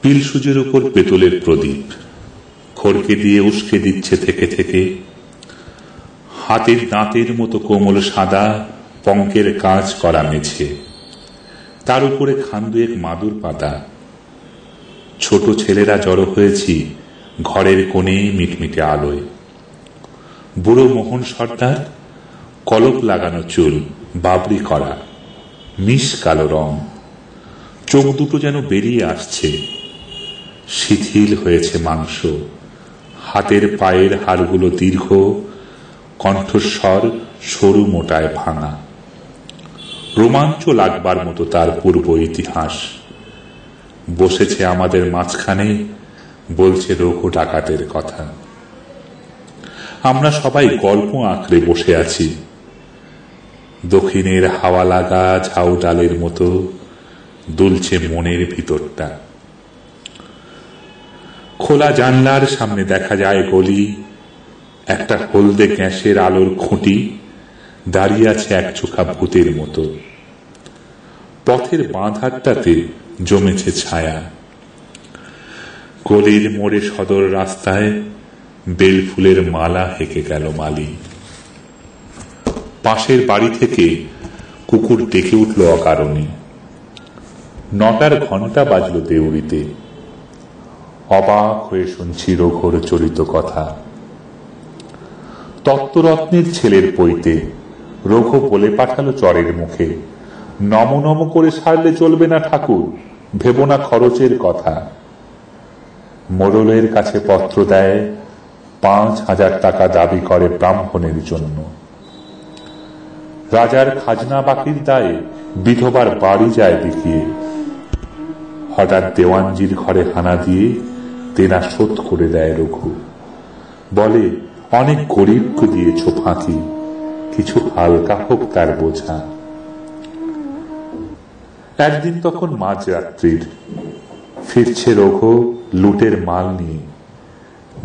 পিল সুজের উপর পেতলের প্রদীপ খড়কে দিয়ে উস্কে দিচ্ছে থেকে থেকে। হাতের দাঁতের মতো কোমল সাদা পঙ্কের কাজ করা মেঝে, তার উপরে খান্দুয়েক মাদুর পাতা। ছোট ছেলেরা জড়ো হয়েছি ঘরের কোণে মিটমিটে আলোয়। বুড়ো মোহন সর্দার, কলপ লাগানো চুল, বাবরি করা, মিশ কালো রং, চোখ দুটো যেন বেরিয়ে আসছে। শিথিল হয়েছে মাংস, হাতের পায়ের হাড়গুলো দীর্ঘ, কণ্ঠস্বর সরু মোটায় ভাঙা। রোমাঞ্চ লাগবার মতো তার পূর্ব ইতিহাস। বসেছে আমাদের মাঝখানে, বলছে রঘু ডাকাতের কথা। আমরা সবাই গল্প আঁকড়ে বসে আছি। দক্ষিণের হাওয়া লাগা ঝাউ ডালের মতো দুলছে মনের ভিতরটা। খোলা জানলার সামনে দেখা যায় গলি, একটা হলদে গ্যাসের আলোর খুঁটি, দাঁড়িয়ে আছে এক চোখা ভূতের মতো। পথের বাঁধারটাতে জমেছে ছায়া। গলির মোড়ে সদর রাস্তায় বেলফুলের মালা হেঁকে গেল মালি। পাশের বাড়ি থেকে কুকুর ডেকে উঠল অকারণে। 9টার ঘণ্টা বাজল দেউড়িতে। অবাক হয়ে শুনছি রঘুর চলিত কথা। তত্ত্বরত্নের ছেলের পৈতে রঘু বলে পাঠালো চরের মুখে, নম নম করে সারলে চলবে না ঠাকুর, ভেবো না খরচের কথা। মোড়লের কাছে পত্র দেয়, 5,000 টাকা দাবি করে ব্রাহ্মণের জন্য। রাজার খাজনা বাকির দায়ে বিধবার বাড়ি যায় দেখিয়ে। হঠাৎ দেওয়ানজির ঘরে হানা দিয়ে দেনা শোধ করে দেয় রঘু। বলে, অনেক গরিবকে দিয়েছ ফাঁকি, কিছু হালকা হোক তার বোঝা। একদিন তখন মাঝরাত্রির, ফিরছে রঘু লুটের মাল নিয়ে।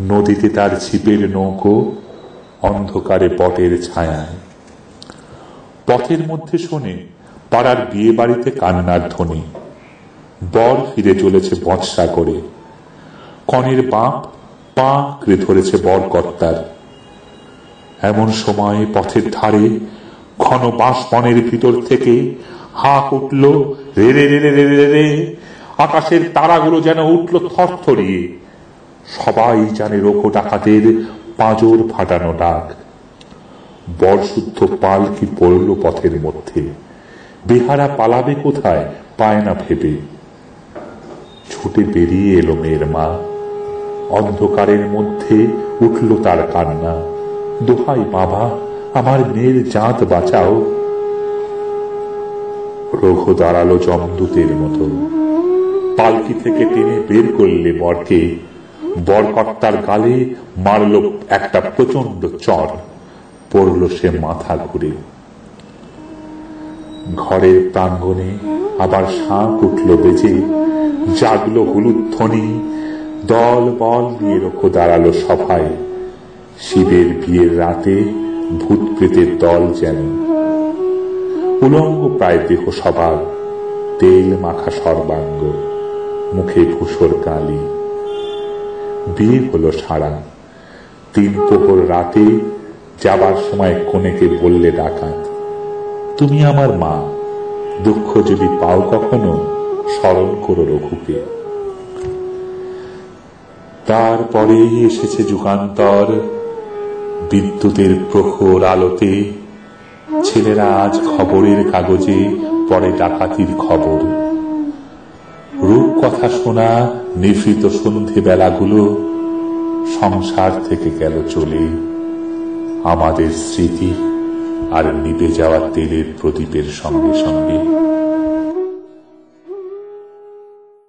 নদীতে তার ছিপের নৌকো, অন্ধকারে বটের ছায়ায়। পথের মধ্যে শোনে পাড়ার বিয়ে বাড়িতে কান্নার ধ্বনি। বর ফিরে চলেছে বর্ষা করে। কনের বাপ পা আঁকড়ে ধরেছে বরকর্তার। এমন সময় পথের ধারে ঘন বাঁশবনের ভিতর থেকে হাঁক উঠল, রে রে রে রে রে রে। আকাশের তারাগুলো যেন উঠল থরথরিয়ে। সবাই জানে রঘু ডাকাতের পাঁজর ফাটানো ডাক। বরশুদ্ধ পালকি পড়ল পথের মধ্যে। বেহারা পালাবে কোথায়, পায় না ভেবে। ছুটে বেরিয়ে এলো মেয়ের মা। অন্ধকারের মধ্যে উঠল তার কান্না, দোহাই বাবা, আমার মেয়ের জাত বাঁচাও। রঘু দাঁড়ালো জমদূতের মতো। পালকি থেকে টেনে বের করলে বরকে। বরকর্তার গালে মারল একটা প্রচন্ড চর। পড়ল সে মাথা ঘুরে। ঘরের প্রাঙ্গণে আবার শাঁখ উঠল বেজে, জাগলো হুলুধ্বনি। দল বল নিয়ে রঘু দাঁড়ালো সভায়। শিবের বিয়ের রাতে ভূত প্রেতের দল যেন। উলঙ্গ প্রায় দেহ সবার, তেল মাখা সর্বাঙ্গ, মুখে ধূসর কালি। বিয়ে হলো সারা। 3 প্রহর রাতে যাবার সময় কনেকে বললে ডাকাত, তুমি আমার মা, দুঃখ যদি পাও কখনো স্মরণ করো রঘুকে। তারপরেই এসেছে যুগান্তর। বিদ্যুতের প্রখর আলোতে ছেলেরা আজ খবরের কাগজে পড়ে ডাকাতির খবর। রূপ কথা শোনা নিভৃত সন্ধে বেলাগুলো সংসার থেকে গেল চলে। আমাদের স্মৃতি আর নিভে যাওয়া তেলের প্রদীপের সঙ্গে সঙ্গে।